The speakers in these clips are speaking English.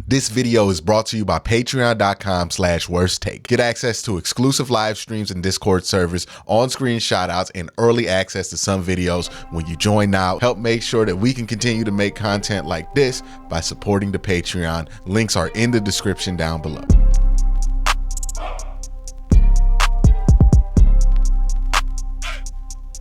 This video is brought to you by patreon.com/worsttake. Get access to exclusive live streams and Discord servers, on-screen shoutouts, and early access to some videos when you join now. Help make sure that we can continue to make content like this by supporting the Patreon. Links are in the description down below.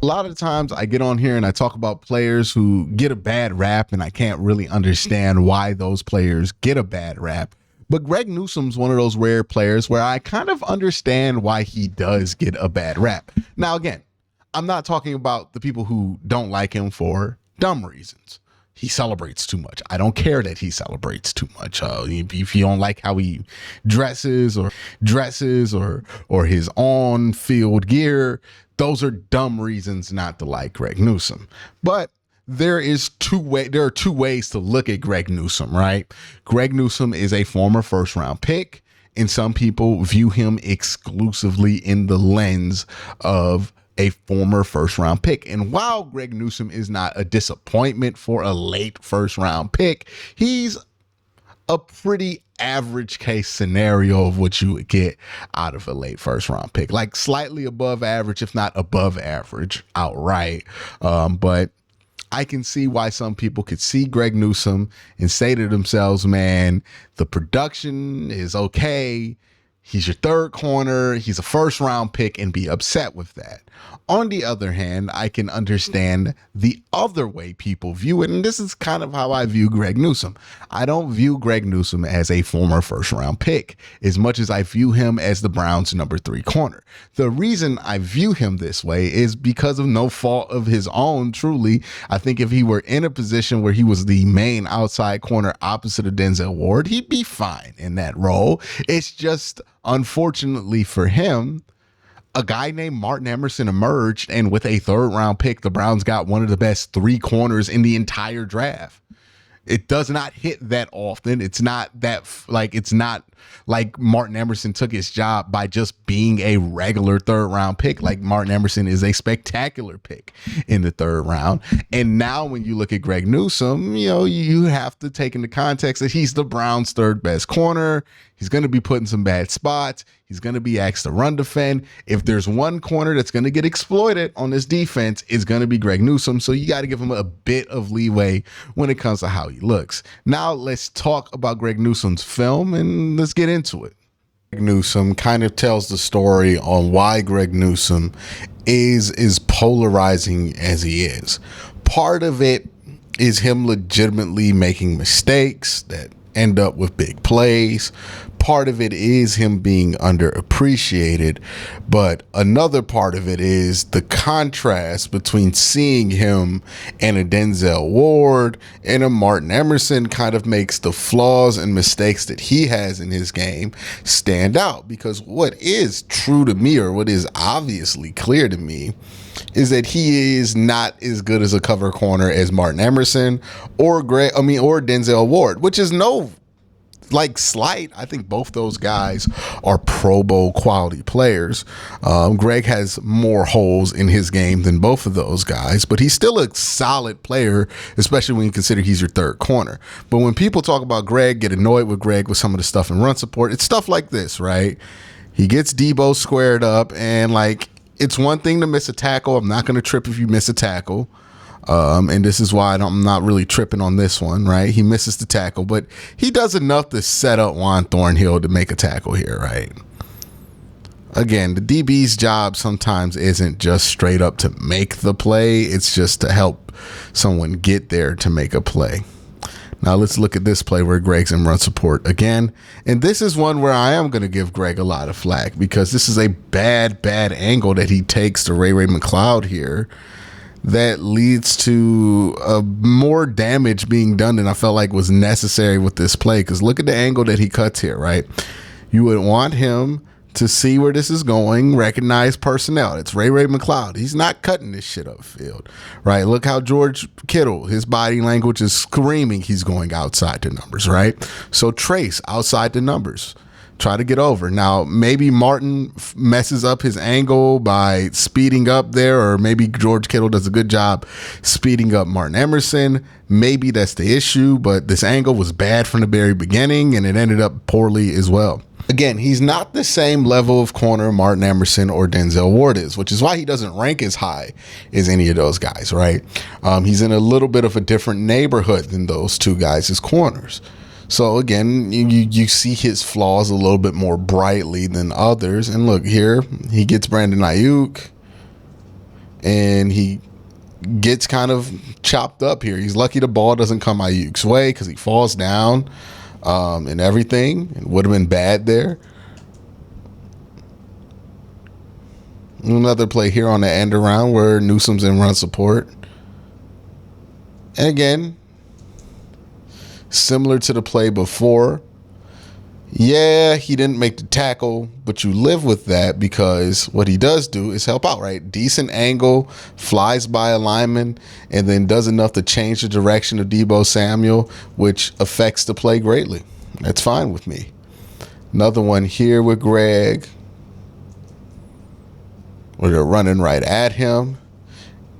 A lot of times I get on here and I talk about players who get a bad rap, and I can't really understand why those players get a bad rap. But Greg Newsome's one of those rare players where I kind of understand why he does get a bad rap. Now, again, I'm not talking about the people who don't like him for dumb reasons. He celebrates too much. I don't care that he celebrates too much. If you don't like how he dresses or his on-field gear, those are dumb reasons not to like Greg Newsome. But there are two ways to look at Greg Newsome, right? Greg Newsome is a former first-round pick, and some people view him exclusively in the lens of a former first-round pick. And while Greg Newsome is not a disappointment for a late first-round pick, he's a pretty average case scenario of what you would get out of a late first-round pick, like slightly above average, if not above average outright. But I can see why some people could see Greg Newsome and say to themselves, man, the production is okay. He's your third corner. He's a first-round pick, and be upset with that. On the other hand, I can understand the other way people view it, and this is kind of how I view Greg Newsome. I don't view Greg Newsome as a former first-round pick as much as I view him as the Browns' number 3 corner. The reason I view him this way is because of no fault of his own, truly. I think if he were in a position where he was the main outside corner opposite of Denzel Ward, he'd be fine in that role. It's just, unfortunately for him, a guy named Martin Emerson emerged, and with a third-round pick, the Browns got one of the best 3 corners in the entire draft. It does not hit that often. It's not like Martin Emerson took his job by just being a regular third-round pick. Like, Martin Emerson is a spectacular pick in the 3rd round. And now when you look at Greg Newsome, you have to take into context that he's the Browns' 3rd best corner. He's going to be put in some bad spots. He's going to be asked to run defend. If there's one corner that's going to get exploited on this defense, it's going to be Greg Newsome. So you got to give him a bit of leeway when it comes to how he looks. Now let's talk about Greg Newsome's film, and let's get into it. Greg Newsome kind of tells the story on why Greg Newsome is polarizing as he is. Part of it is him legitimately making mistakes that end up with big plays. Part of it is him being underappreciated, but another part of it is the contrast between seeing him and a Denzel Ward and a Martin Emerson kind of makes the flaws and mistakes that he has in his game stand out. Because what is true to me, or what is obviously clear to me, is that he is not as good as a cover corner as Martin Emerson or Denzel Ward, which is no slight. I think both those guys are Pro Bowl quality players. Greg has more holes in his game than both of those guys, but he's still a solid player, especially when you consider he's your 3rd corner. But when people talk about Greg, get annoyed with Greg with some of the stuff in run support, it's stuff like this, right? He gets Debo squared up, and it's one thing to miss a tackle. I'm not going to trip if you miss a tackle. And this is why I'm not really tripping on this one, right? He misses the tackle, but he does enough to set up Juan Thornhill to make a tackle here, right? Again, the DB's job sometimes isn't just straight up to make the play. It's just to help someone get there to make a play. Now let's look at this play where Greg's in run support again. And this is one where I am going to give Greg a lot of flack, because this is a bad angle that he takes to Ray McCloud here that leads to more damage being done than I felt like was necessary with this play. Because look at the angle that he cuts here, right? You would want him to see where this is going, recognize personnel. It's Ray McCloud. He's not cutting this shit upfield, right? Look how George Kittle, his body language is screaming he's going outside the numbers, right? So trace outside the numbers. Try to get over. Now, maybe Martin messes up his angle by speeding up there, or maybe George Kittle does a good job speeding up Martin Emerson. Maybe that's the issue, but this angle was bad from the very beginning, and it ended up poorly as well. Again, he's not the same level of corner Martin Emerson or Denzel Ward is, which is why he doesn't rank as high as any of those guys, right? He's in a little bit of a different neighborhood than those two guys as corners. So again, you see his flaws a little bit more brightly than others. And look here, he gets Brandon Ayuk, and he gets kind of chopped up here. He's lucky the ball doesn't come Ayuk's way because he falls down and everything. It would have been bad there. Another play here on the end around where Newsome's in run support. And again, similar to the play before. Yeah, he didn't make the tackle, but you live with that because what he does do is help out, right? Decent angle, flies by a lineman, and then does enough to change the direction of Deebo Samuel, which affects the play greatly. That's fine with me. Another one here with Greg, where they're running right at him,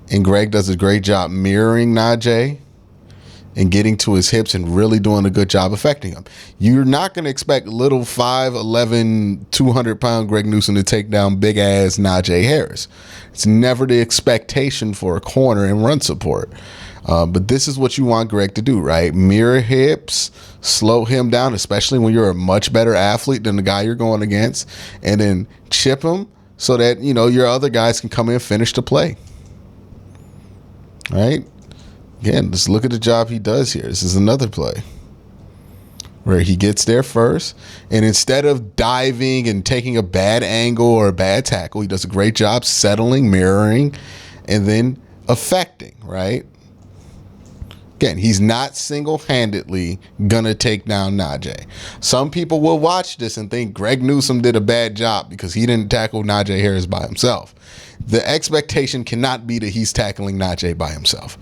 and Greg does a great job mirroring Najee and getting to his hips and really doing a good job affecting him. You're not going to expect little 5'11", 200-pound Greg Newsome to take down big-ass Najee Harris. It's never the expectation for a corner and run support. But this is what you want Greg to do, right? Mirror hips, slow him down, especially when you're a much better athlete than the guy you're going against, and then chip him so that, your other guys can come in and finish the play. All right? Again, just look at the job he does here. This is another play where he gets there first, and instead of diving and taking a bad angle or a bad tackle, he does a great job settling, mirroring, and then affecting, right? Again, he's not single-handedly going to take down Najee. Some people will watch this and think Greg Newsome did a bad job because he didn't tackle Najee Harris by himself. The expectation cannot be that he's tackling Najee by himself.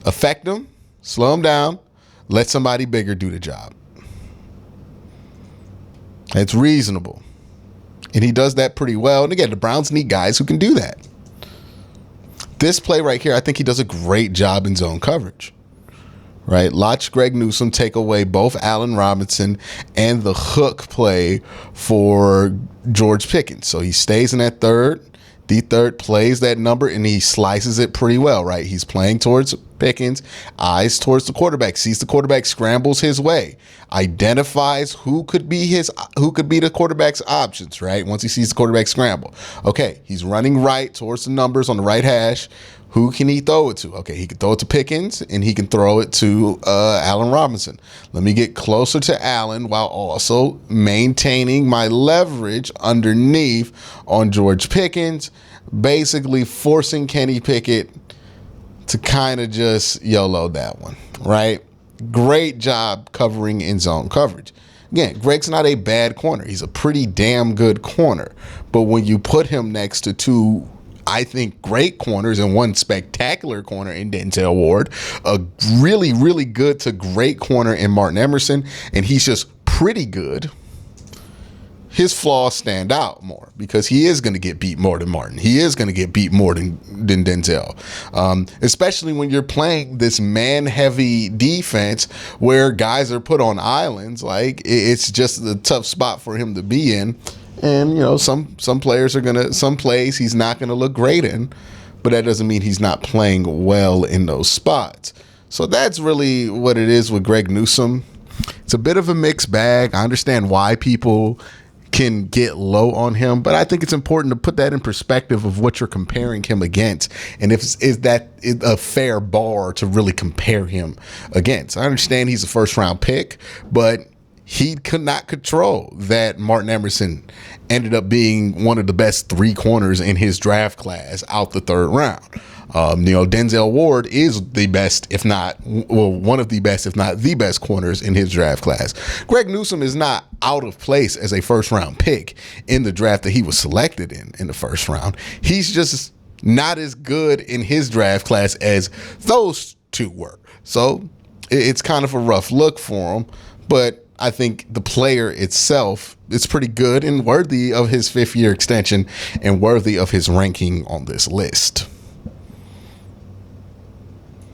Affect him, slow him down, let somebody bigger do the job. It's reasonable. And he does that pretty well. And again, the Browns need guys who can do that. This play right here, I think he does a great job in zone coverage. Right? Watch Greg Newsome take away both Allen Robinson and the hook play for George Pickens. So he stays in that third. The third plays that number, and he slices it pretty well, right? He's playing towards Pickens, eyes towards the quarterback, sees the quarterback, scrambles his way, identifies who could be the quarterback's options, right? Once he sees the quarterback scramble. Okay, he's running right towards the numbers on the right hash. Who can he throw it to? Okay, he can throw it to Pickens, and he can throw it to Allen Robinson. Let me get closer to Allen while also maintaining my leverage underneath on George Pickens, basically forcing Kenny Pickett to kind of just YOLO that one, right? Great job covering in zone coverage. Again, Greg's not a bad corner. He's a pretty damn good corner. But when you put him next to two, I think, great corners and one spectacular corner in Denzel Ward, a really, really good to great corner in Martin Emerson, and he's just pretty good, his flaws stand out more because he is going to get beat more than Martin. He is going to get beat more than Denzel, especially when you're playing this man-heavy defense where guys are put on islands. Like, it's just a tough spot for him to be in. And, some plays he's not going to look great in, but that doesn't mean he's not playing well in those spots. So that's really what it is with Greg Newsome. It's a bit of a mixed bag. I understand why people can get low on him, but I think it's important to put that in perspective of what you're comparing him against, and is that a fair bar to really compare him against. I understand he's a first-round pick, but he could not control that Martin Emerson ended up being one of the best three corners in his draft class out the third round. Denzel Ward is the best, if not, one of the best, if not the best corners in his draft class. Greg Newsome is not out of place as a first-round pick in the draft that he was selected in the first round. He's just not as good in his draft class as those two were. So it's kind of a rough look for him, but I think the player itself is pretty good and worthy of his 5th-year extension and worthy of his ranking on this list.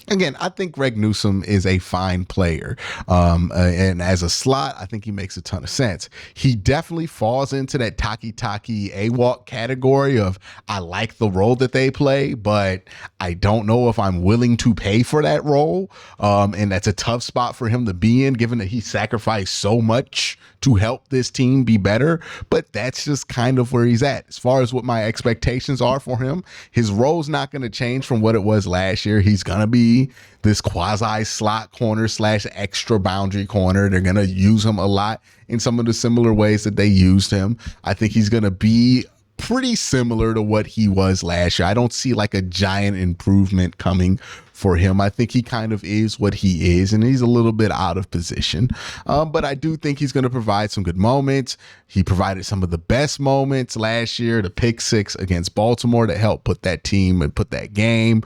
Again, I think Greg Newsome is a fine player. And as a slot, I think he makes a ton of sense. He definitely falls into that Taki AWOC category of I like the role that they play, but I don't know if I'm willing to pay for that role. And that's a tough spot for him to be in, given that he sacrificed so much to help this team be better. But that's just kind of where he's at. As far as what my expectations are for him, his role's not going to change from what it was last year. He's going to be this quasi slot corner / extra boundary corner. They're going to use him a lot in some of the similar ways that they used him. I think he's going to be pretty similar to what he was last year. I don't see like a giant improvement coming for him. I think he kind of is what he is, and he's a little bit out of position. But I do think he's going to provide some good moments. He provided some of the best moments last year, the pick 6 against Baltimore that helped put that team and put that game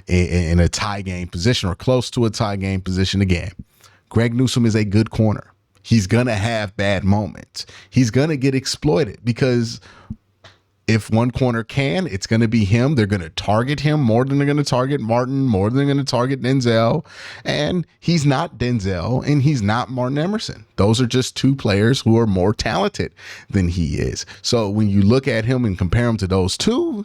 in a tie game position or close to a tie game position again. Greg Newsome is a good corner. He's going to have bad moments. He's going to get exploited because if one corner can, it's going to be him. They're going to target him more than they're going to target Martin, more than they're going to target Denzel. And he's not Denzel and he's not Martin Emerson. Those are just 2 players who are more talented than he is. So when you look at him and compare him to those 2,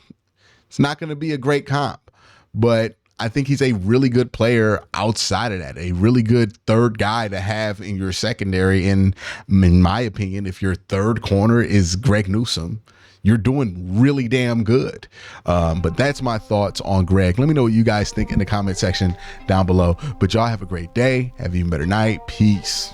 it's not going to be a great comp. But I think he's a really good player outside of that, a really good third guy to have in your secondary. And in my opinion, if your third corner is Greg Newsome, you're doing really damn good. But that's my thoughts on Greg. Let me know what you guys think in the comment section down below. But y'all have a great day. Have an even better night. Peace.